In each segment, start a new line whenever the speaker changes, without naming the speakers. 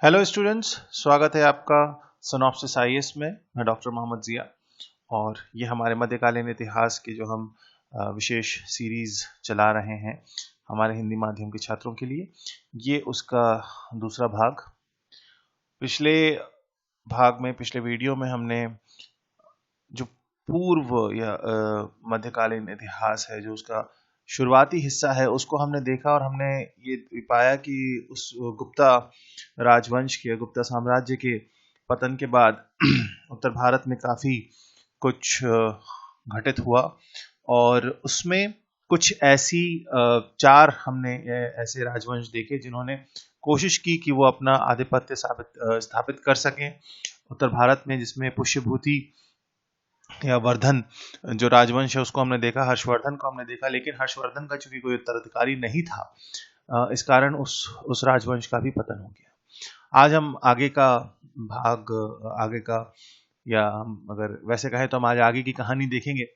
Hello students, स्वागत है आपका सिनॉप्सिस आईएएस में। मैं डॉक्टर मोहम्मद जिया और ये हमारे मध्यकालीन इतिहास की जो हम विशेष सीरीज चला रहे हैं हमारे हिंदी माध्यम के छात्रों के लिए, ये उसका दूसरा भाग। पिछले वीडियो में हमने जो पूर्व या मध्यकालीन इतिहास है, जो उसका शुरुआती हिस्सा है, उसको हमने देखा और हमने ये पाया कि उस गुप्ता राजवंश के, गुप्ता साम्राज्य के पतन के बाद उत्तर भारत में काफी कुछ घटित हुआ और उसमें कुछ ऐसी चार हमने ऐसे राजवंश देखे जिन्होंने कोशिश की कि वो अपना आधिपत्य स्थापित कर सकें उत्तर भारत में, जिसमें पुष्यभूति या वर्धन जो राजवंश है उसको हमने देखा, हर्षवर्धन को हमने देखा। लेकिन हर्षवर्धन का चूंकि कोई उत्तराधिकारी नहीं था, इस कारण उस राजवंश का भी पतन हो गया। आज हम आगे का या हम अगर वैसे कहें तो हम आज आगे की कहानी देखेंगे।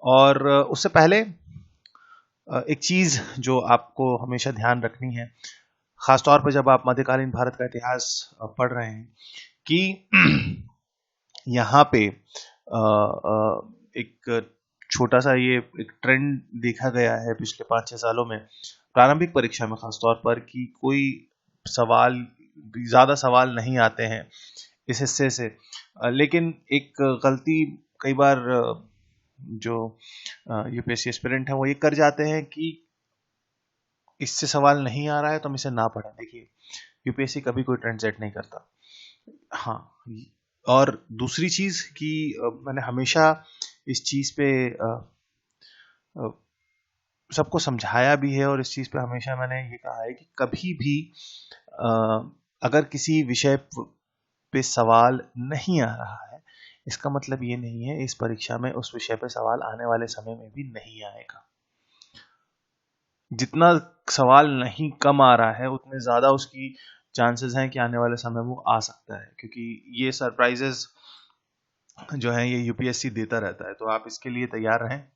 और उससे पहले एक चीज जो आपको हमेशा ध्यान रखनी है, खासतौर पर जब आप मध्यकालीन भारत का इतिहास पढ़ रहे हैं, कि यहाँ पे एक छोटा सा ये एक ट्रेंड देखा गया है पिछले 5-6 सालों में प्रारंभिक परीक्षा में, खासतौर पर कि कोई ज्यादा सवाल नहीं आते हैं इस हिस्से से। लेकिन एक गलती कई बार जो यूपीएससी एस्पिरेंट है वो ये कर जाते हैं कि इससे सवाल नहीं आ रहा है तो हम इसे ना पढ़ें। देखिए, यूपीएससी कभी कोई ट्रेंड सेट नहीं करता। हाँ, और दूसरी चीज कि मैंने हमेशा इस चीज पे सबको समझाया भी है और इस चीज पे हमेशा मैंने ये कहा है कि कभी भी अगर किसी विषय पे सवाल नहीं आ रहा है, इसका मतलब ये नहीं है इस परीक्षा में उस विषय पे सवाल आने वाले समय में भी नहीं आएगा। जितना सवाल नहीं कम आ रहा है, उतने ज्यादा उसकी चांसेस हैं कि आने वाले समय में वो आ सकता है, क्योंकि ये सरप्राइजेस जो है ये यूपीएससी देता रहता है। तो आप इसके लिए तैयार रहें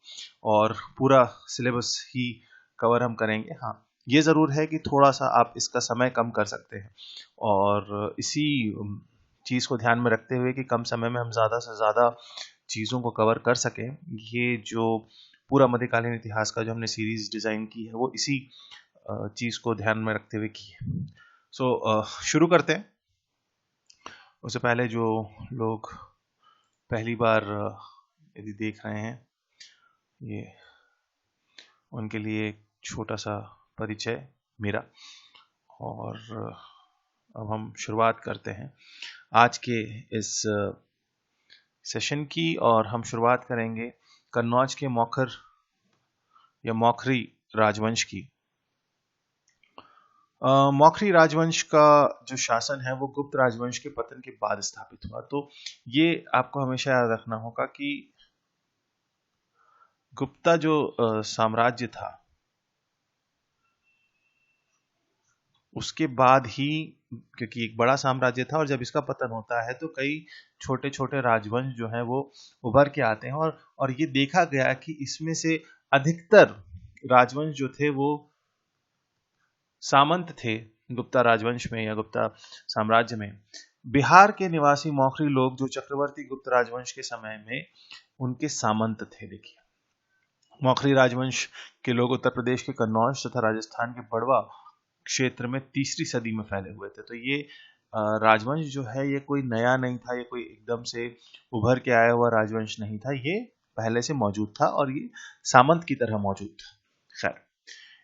और पूरा सिलेबस ही कवर हम करेंगे। हाँ, ये जरूर है कि थोड़ा सा आप इसका समय कम कर सकते हैं और इसी चीज को ध्यान में रखते हुए कि कम समय में हम ज्यादा से ज्यादा चीजों को कवर कर सकें, ये जो पूरा मध्यकालीन इतिहास का जो हमने सीरीज डिजाइन की है वो इसी चीज को ध्यान में रखते हुए की है। सो शुरू करते हैं। उससे पहले जो लोग पहली बार यदि देख रहे हैं, ये उनके लिए एक छोटा सा परिचय मेरा। और अब हम शुरुआत करते हैं आज के इस सेशन की, और हम शुरुआत करेंगे कन्नौज के मौखर या मौखरी राजवंश की। मौखरी राजवंश का जो शासन है वो गुप्त राजवंश के पतन के बाद स्थापित हुआ। तो ये आपको हमेशा याद रखना होगा कि गुप्ता जो साम्राज्य था उसके बाद ही, क्योंकि एक बड़ा साम्राज्य था और जब इसका पतन होता है तो कई छोटे छोटे राजवंश जो हैं वो उभर के आते हैं। और ये देखा गया कि इसमें से अधिकतर राजवंश जो थे वो सामंत थे गुप्ता राजवंश में या गुप्ता साम्राज्य में। बिहार के निवासी मौखरी लोग जो चक्रवर्ती गुप्त राजवंश के समय में उनके सामंत थे। देखिए, मौखरी राजवंश के लोग उत्तर प्रदेश के कन्नौज तथा राजस्थान के बड़वा क्षेत्र में 3री सदी में फैले हुए थे। तो ये राजवंश जो है ये कोई नया नहीं था, ये कोई एकदम से उभर के आया हुआ राजवंश नहीं था, ये पहले से मौजूद था और ये सामंत की तरह मौजूद था। खैर,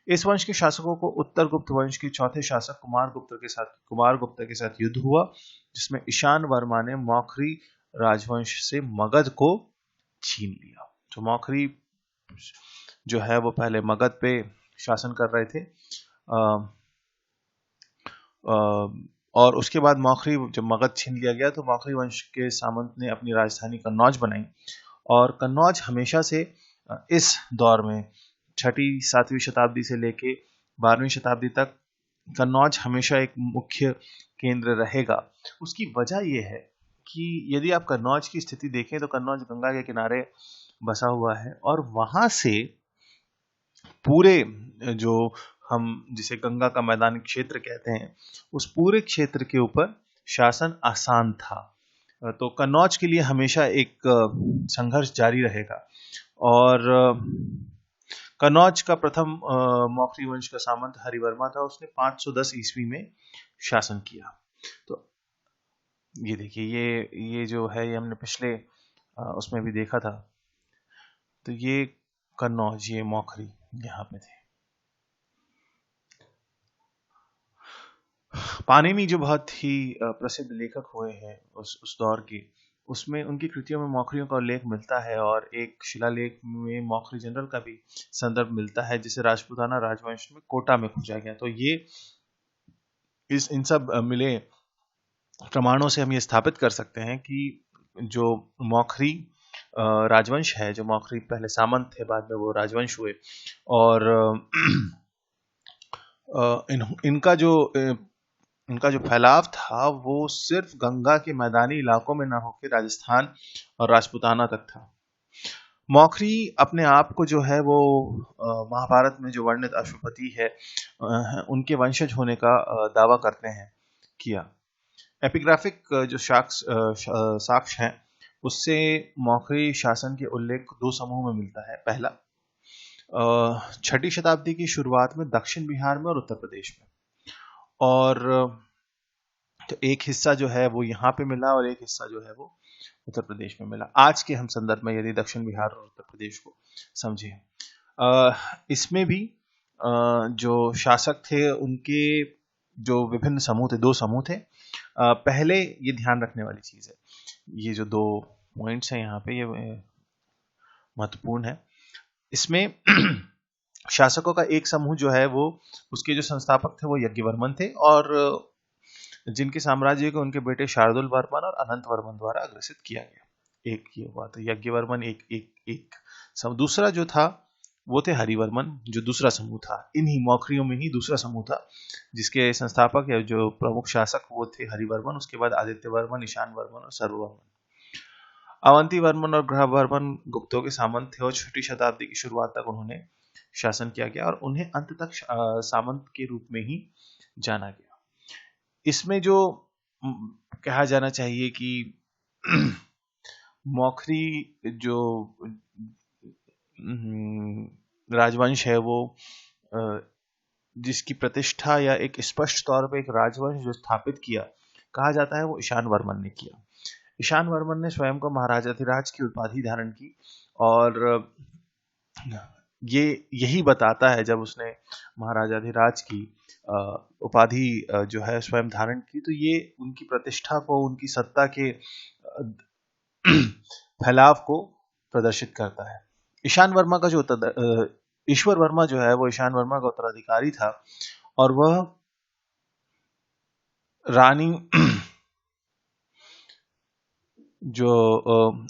इस वंश के शासकों को उत्तर गुप्त वंश के चौथे शासक कुमार गुप्त के साथ युद्ध हुआ, जिसमें ईशान वर्मा ने मौखरी राजवंश से मगध को छीन लिया। तो मौखरी जो है वो पहले मगध पे शासन कर रहे थे, और उसके बाद मौखरी जब मगध छीन लिया गया तो मौखरी वंश के सामंत ने अपनी राजधानी कन्नौज बनाई। और कन्नौज हमेशा से इस दौर में 6ठी-7वीं शताब्दी से लेके 12वीं शताब्दी तक कन्नौज हमेशा एक मुख्य केंद्र रहेगा। उसकी वजह यह है कि यदि आप कन्नौज की स्थिति देखें तो कन्नौज गंगा के किनारे बसा हुआ है और वहां से पूरे जो हम जिसे गंगा का मैदानी क्षेत्र कहते हैं, उस पूरे क्षेत्र के ऊपर शासन आसान था। तो कन्नौज के लिए हमेशा एक संघर्ष जारी रहेगा। और कन्नौज का प्रथम मौखरी वंश का सामंत हरिवर्मा था, उसने 510 ईस्वी में शासन किया। तो ये देखिए, ये जो है ये हमने पिछले उसमें भी देखा था। तो ये कन्नौज, ये मौखरी यहाँ पे थे। पाणिनि जो बहुत ही प्रसिद्ध लेखक हुए हैं उस दौर के, उसमें उनकी कृतियों में मौखरियों का उल्लेख मिलता है, और एक शिलालेख में मौखरी जनरल का भी संदर्भ मिलता है, जिसे राजपूताना राजवंश में कोटा में खोजा गया। तो ये इन सब मिले प्रमाणों से हम ये स्थापित कर सकते हैं कि जो मौखरी राजवंश है, जो मौखरी पहले सामंत थे, बाद में वो राजवंश हुए, और इनका जो फैलाव था वो सिर्फ गंगा के मैदानी इलाकों में ना होकर राजस्थान और राजपूताना तक था। मौखरी अपने आप को जो है वो महाभारत में जो वर्णित अश्वपति है उनके वंशज होने का दावा करते हैं किया। एपिग्राफिक जो साक्ष्य हैं, उससे मौखरी शासन के उल्लेख दो समूह में मिलता है। पहला, 6वीं शताब्दी की शुरुआत में दक्षिण बिहार में और उत्तर प्रदेश में, और तो एक हिस्सा जो है वो यहाँ पे मिला और एक हिस्सा जो है वो उत्तर प्रदेश में मिला। आज के हम संदर्भ में यदि दक्षिण बिहार और उत्तर प्रदेश को समझे, इसमें भी जो शासक थे उनके जो विभिन्न समूह थे, दो समूह थे। पहले ये ध्यान रखने वाली चीज है, ये जो दो पॉइंट्स हैं यहाँ पे, ये महत्वपूर्ण है। इसमें शासकों का एक समूह जो है वो, उसके जो संस्थापक थे वो यज्ञवर्मन थे, और जिनके साम्राज्य को उनके बेटे शार्दुल वर्मन और अनंत वर्मन द्वारा अग्रसित किया गया। एक ये हुआ था यज्ञवर्मन, एक दूसरा जो था वो थे हरिवर्मन, जो दूसरा समूह था। इन्हीं मौखरियों में ही दूसरा समूह था जिसके संस्थापक या जो प्रमुख शासक वो थे हरिवर्मन, उसके बाद आदित्य वर्मन, ईशान वर्मन और सर्ववर्मन। अवंती वर्मन और ग्रहवर्मन गुप्तों के सामंत थे, और 6वीं शताब्दी की शुरुआत तक उन्होंने शासन किया गया, और उन्हें अंत तक सामंत के रूप में ही जाना गया। इसमें जो कहा जाना चाहिए कि मौखरी जो राजवंश है वो जिसकी प्रतिष्ठा या एक स्पष्ट तौर पे एक राजवंश जो स्थापित किया कहा जाता है, वो ईशान वर्मन ने किया। ईशान वर्मन ने स्वयं को महाराजाधिराज की उपाधि धारण की, और ये यही बताता है, जब उसने महाराजाधिराज की उपाधि जो है स्वयं धारण की, तो ये उनकी प्रतिष्ठा को, उनकी सत्ता के फैलाव को प्रदर्शित करता है। ईशान वर्मा का जो ईश्वर वर्मा जो है वो ईशान वर्मा का उत्तराधिकारी था, और वह रानी जो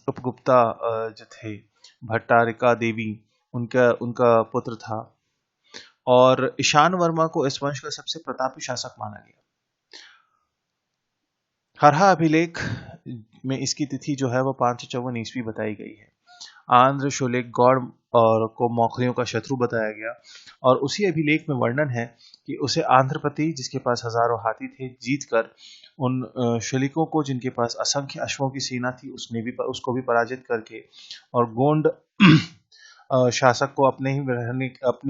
उपगुप्ता जो थे, भट्टारिका देवी, उनका पुत्र था, और ईशान वर्मा को इस वंश का सबसे प्रतापी शासक माना गया। हरहा अभिलेख में इसकी तिथि जो है वो 554 ईस्वी बताई गई है। आंध्र शोलेख गौड़ और को मौखरियों का शत्रु बताया गया, और उसी अभिलेख में वर्णन है कि उसे आंध्रपति, जिसके पास हजारों हाथी थे, जीतकर उन शलिकों को, जिनके पास असंख्य अश्वों की सेना थी, उसको भी पराजित करके, और गोंड शासक को अपने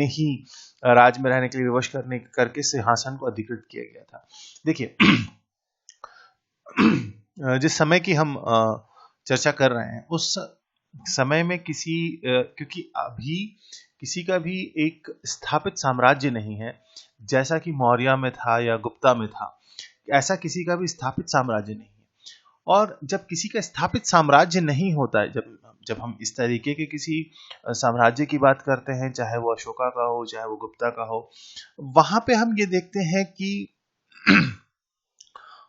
ही राज में रहने के लिए विवश करके सिंहासन को अधिकृत किया गया था। देखिए, जिस समय की हम चर्चा कर रहे हैं, उस समय में क्योंकि अभी किसी का भी एक स्थापित साम्राज्य नहीं है, जैसा कि मौर्य में था या गुप्ता में था, ऐसा किसी का भी स्थापित साम्राज्य नहीं है। और जब किसी का स्थापित साम्राज्य नहीं होता है, जब हम इस तरीके के किसी साम्राज्य की बात करते हैं, चाहे वो अशोका का हो, चाहे वो गुप्ता का हो, वहां पे हम ये देखते हैं कि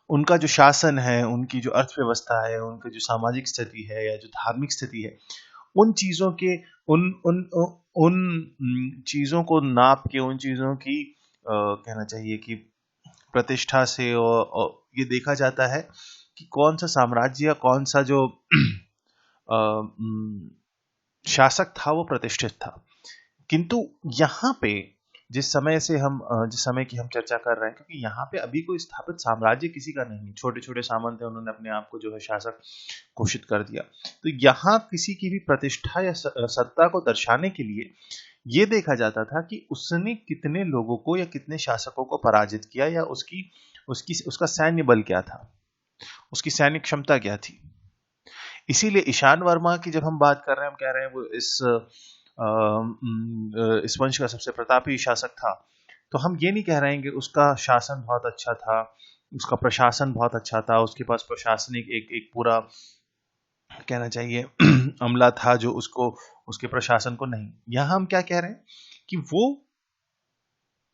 उनका जो शासन है, उनकी जो अर्थव्यवस्था है, उनकी जो सामाजिक स्थिति है या जो धार्मिक स्थिति है, उन चीजों के उन चीजों को नाप के, उन चीजों की कहना चाहिए कि प्रतिष्ठा से और ये देखा जाता है कि कौन सा साम्राज्य, कौन सा जो शासक था वो प्रतिष्ठित था। किंतु यहाँ पे जिस समय की हम चर्चा कर रहे हैं, क्योंकि यहाँ पे अभी कोई स्थापित साम्राज्य किसी का नहीं, छोटे छोटे सामंत थे, उन्होंने अपने आप को जो है शासक घोषित कर दिया। तो यहाँ किसी की भी प्रतिष्ठा या सत्ता को दर्शाने के लिए ये देखा जाता था कि उसने कितने लोगों को या कितने शासकों को पराजित किया, या उसका सैन्य बल क्या था, उसकी सैन्य क्षमता क्या थी। इसीलिए ईशान वर्मा की जब हम बात कर रहे हैं, हम कह रहे हैं वो इस वंश का सबसे प्रतापी शासक था, तो हम ये नहीं कह रहे हैं कि उसका शासन बहुत अच्छा था, उसका प्रशासन बहुत अच्छा था, उसके पास प्रशासनिक एक पूरा कहना चाहिए अमला था जो उसके प्रशासन को, नहीं। यहां हम क्या कह रहे हैं कि वो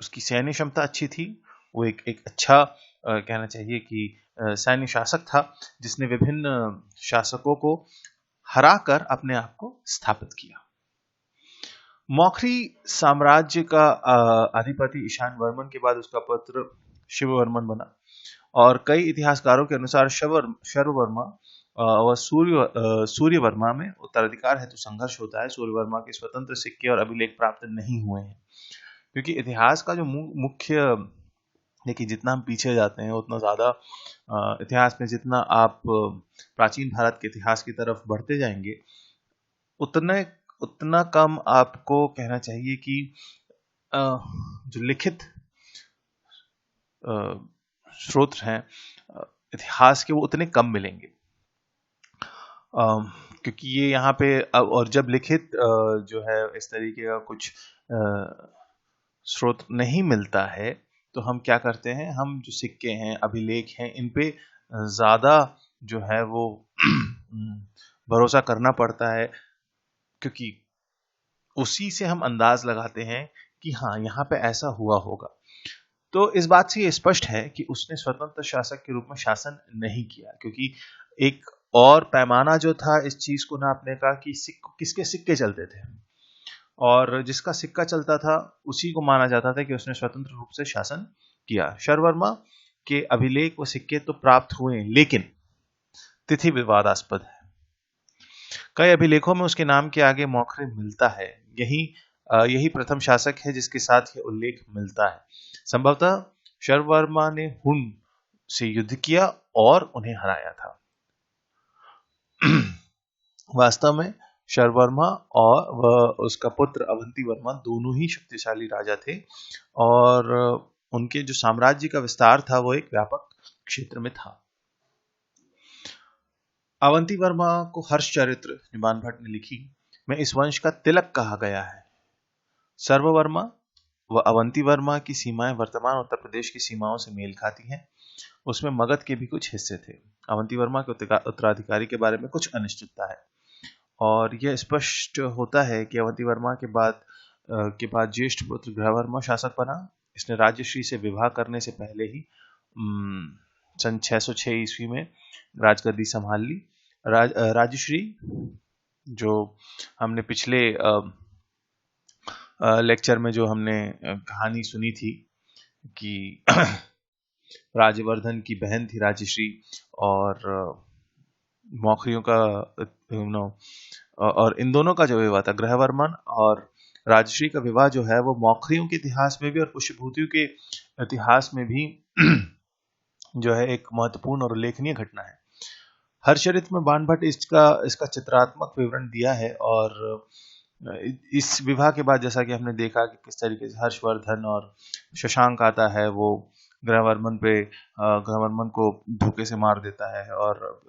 उसकी सैन्य क्षमता अच्छी थी, वो एक अच्छा कहना चाहिए कि सैन्य शासक था, जिसने विभिन्न शासकों को हराकर अपने आप को स्थापित किया। मौखरी साम्राज्य का अधिपति ईशान वर्मन के बाद उसका पुत्र शिववर्मन बना, और कई इतिहासकारों के अनुसार शर्ववर्मा व सूर्यवर्मा में उत्तराधिकार हेतु संघर्ष होता है। सूर्यवर्मा के स्वतंत्र सिक्के और अभिलेख प्राप्त नहीं हुए हैं, क्योंकि इतिहास का जो मुख्य, देखिए जितना हम पीछे जाते हैं उतना ज्यादा इतिहास में, जितना आप प्राचीन भारत के इतिहास की तरफ बढ़ते जाएंगे, उतना कम आपको कहना चाहिए कि जो लिखित स्रोत हैं इतिहास के, वो उतने कम मिलेंगे, क्योंकि ये यहाँ पे और जब लिखित जो है इस तरीके का कुछ स्रोत नहीं मिलता है, तो हम क्या करते हैं, हम जो सिक्के हैं, अभिलेख हैं, इन पे ज्यादा जो है वो भरोसा करना पड़ता है, क्योंकि उसी से हम अंदाज लगाते हैं कि हाँ यहाँ पे ऐसा हुआ होगा। तो इस बात से ये स्पष्ट है कि उसने स्वतंत्र शासक के रूप में शासन नहीं किया, क्योंकि एक और पैमाना जो था इस चीज को नापने का कि किसके सिक्के चलते थे, और जिसका सिक्का चलता था उसी को माना जाता था कि उसने स्वतंत्र रूप से शासन किया। शर्ववर्मा के अभिलेख व सिक्के तो प्राप्त हुए, लेकिन तिथि विवादास्पद है। कई अभिलेखों में उसके नाम के आगे मौखरी मिलता है। यही प्रथम शासक है जिसके साथ यह उल्लेख मिलता है। संभवतः शर्ववर्मा ने हुन से युद्ध किया और उन्हें हराया था। वास्तव में शर्ववर्मा और वह उसका पुत्र अवंती वर्मा दोनों ही शक्तिशाली राजा थे, और उनके जो साम्राज्य का विस्तार था वो एक व्यापक क्षेत्र में था। अवंती वर्मा को हर्षचरित्र निबान भट्ट ने लिखी में इस वंश का तिलक कहा गया है। सर्ववर्मा व अवंती वर्मा की सीमाएं वर्तमान उत्तर प्रदेश की सीमाओं से मेल खाती हैं। उसमें मगध के भी कुछ हिस्से थे। अवंती वर्मा के उत्तराधिकारी के बारे में कुछ अनिश्चितता है, और यह स्पष्ट होता है कि अवंती वर्मा के बाद ज्येष्ठ पुत्र ग्रहवर्मा शासक बना। इसने राजश्री से विवाह करने से पहले ही सन 606 ईस्वी में राजगद्दी संभाल ली। राजश्री, जो हमने पिछले लेक्चर में जो हमने कहानी सुनी थी कि राजवर्धन की बहन थी राजश्री, और मौखरियों का और इन दोनों का जो विवाह था, ग्रहवर्मन और राजश्री का विवाह जो है वो मौखरियों के इतिहास में भी और पुष्यभूतियों के इतिहास में भी जो है एक महत्वपूर्ण और उल्लेखनीय घटना है। हर्षचरित्र में बाण भट्ट इसका चित्रात्मक विवरण दिया है, और इस विवाह के बाद जैसा कि हमने देखा कि किस तरीके से हर्षवर्धन और शशांक आता है, वो ग्रहवर्मन को धोखे से मार देता है, और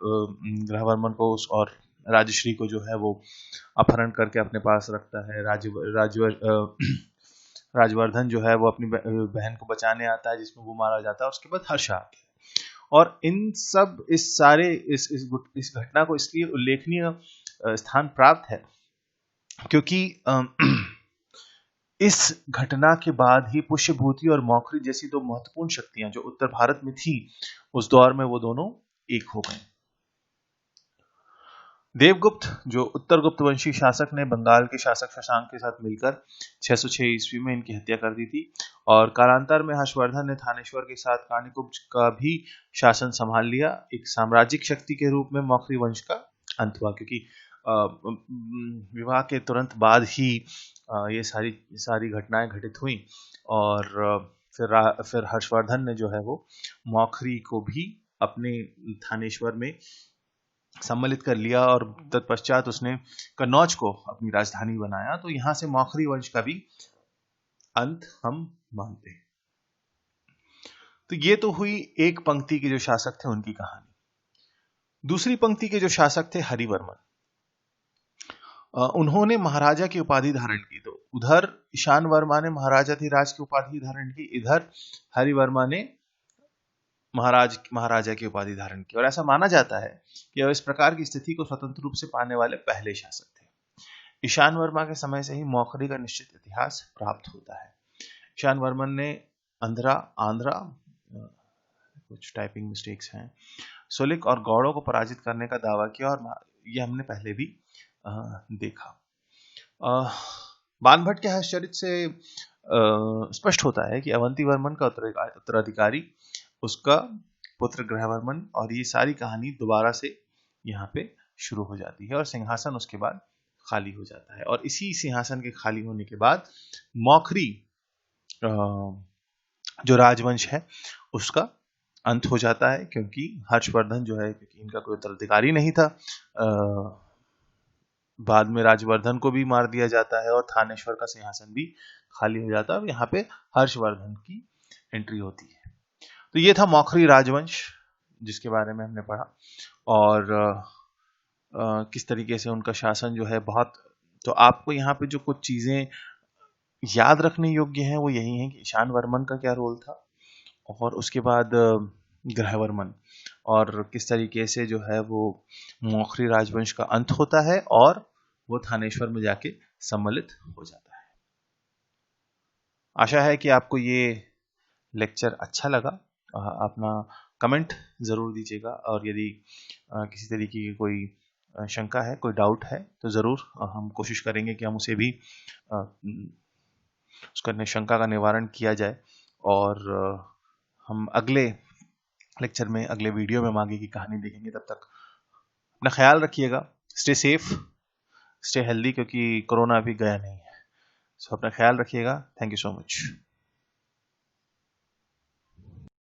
ग्रहवर्मन को और राजश्री को जो है वो अपहरण करके अपने पास रखता है। राजवर्धन जो है वो अपनी बहन को बचाने आता है, जिसमें वो मारा जाता है। उसके बाद हर्ष आता है, और इस घटना को इसलिए उल्लेखनीय स्थान प्राप्त है क्योंकि इस घटना के बाद ही पुष्यभूति और मौखरी जैसी दो महत्वपूर्ण शक्तियां जो उत्तर भारत में थी, उस दौर में वो दोनों एक हो गए। देवगुप्त, जो उत्तर गुप्त वंशी शासक ने बंगाल के शासक शशांक के साथ मिलकर 606 ईस्वी में इनकी हत्या कर दी थी, और कालांतर में हर्षवर्धन ने थानेश्वर के साथ कानिकुब्ज का भी शासन संभाल लिया। एक साम्राज्यिक शक्ति के रूप में मौखरी वंश का अंत हुआ, क्योंकि विवाह के तुरंत बाद ही ये सारी घटनाएं घटित हुई। और फिर हर्षवर्धन ने जो है वो मौखरी को भी अपने थानेश्वर में सम्मिलित कर लिया और तत्पश्चात उसने कन्नौज को अपनी राजधानी बनाया। तो यहां से मौखरी वंश का भी अंत हम मानते हैं। तो ये तो हुई एक पंक्ति के जो शासक थे उनकी कहानी। दूसरी पंक्ति के जो शासक थे हरिवर्मन, उन्होंने महाराजा की उपाधि धारण की। तो उधर ईशान वर्मा ने महाराजाधिराज की उपाधि धारण की, इधर हरिवर्मा ने महाराजा की उपाधि धारण की। और ऐसा माना जाता है कि वह इस प्रकार की स्थिति को स्वतंत्र रूप से पाने वाले पहले शासक थे। ईशान वर्मा के समय से ही मौखरी का निश्चित इतिहास प्राप्त होता है। ईशान वर्मन ने आंध्रा कुछ टाइपिंग मिस्टेक्स हैं, सुलिक और गौड़ों को पराजित करने का दावा किया, और ये हमने पहले भी देखा। बाणभट्ट के हर्षचरित से स्पष्ट होता है कि अवंती वर्मन का उत्तराधिकारी उसका पुत्र ग्रहवर्मन, और ये सारी कहानी दोबारा से यहाँ पे शुरू हो जाती है और सिंहासन उसके बाद खाली हो जाता है। और इसी सिंहासन के खाली होने के बाद मौखरी जो राजवंश है उसका अंत हो जाता है, क्योंकि हर्षवर्धन जो है, क्योंकि इनका कोई उत्तराधिकारी नहीं था, बाद में राजवर्धन को भी मार दिया जाता है और थानेश्वर का सिंहासन भी खाली हो जाता है और यहाँ पे हर्षवर्धन की एंट्री होती है। तो ये था मौखरी राजवंश जिसके बारे में हमने पढ़ा, और किस तरीके से उनका शासन जो है बहुत। तो आपको यहाँ पे जो कुछ चीजें याद रखने योग्य हैं वो यही है कि ईशान वर्मन का क्या रोल था, और उसके बाद ग्रहवर्मन, और किस तरीके से जो है वो मौखरी राजवंश का अंत होता है और वो थानेश्वर में जाके सम्मिलित हो जाता है। आशा है कि आपको ये लेक्चर अच्छा लगा। अपना कमेंट ज़रूर दीजिएगा, और यदि किसी तरीके की कोई शंका है, कोई डाउट है, तो ज़रूर हम कोशिश करेंगे कि हम उसे भी उसका शंका का निवारण किया जाए। और हम अगले लेक्चर में, अगले वीडियो में आगे की कहानी देखेंगे। तब तक अपना ख्याल रखिएगा, स्टे सेफ, स्टे हेल्दी, क्योंकि कोरोना अभी गया नहीं है। सो अपना ख्याल रखिएगा। Thank you so much.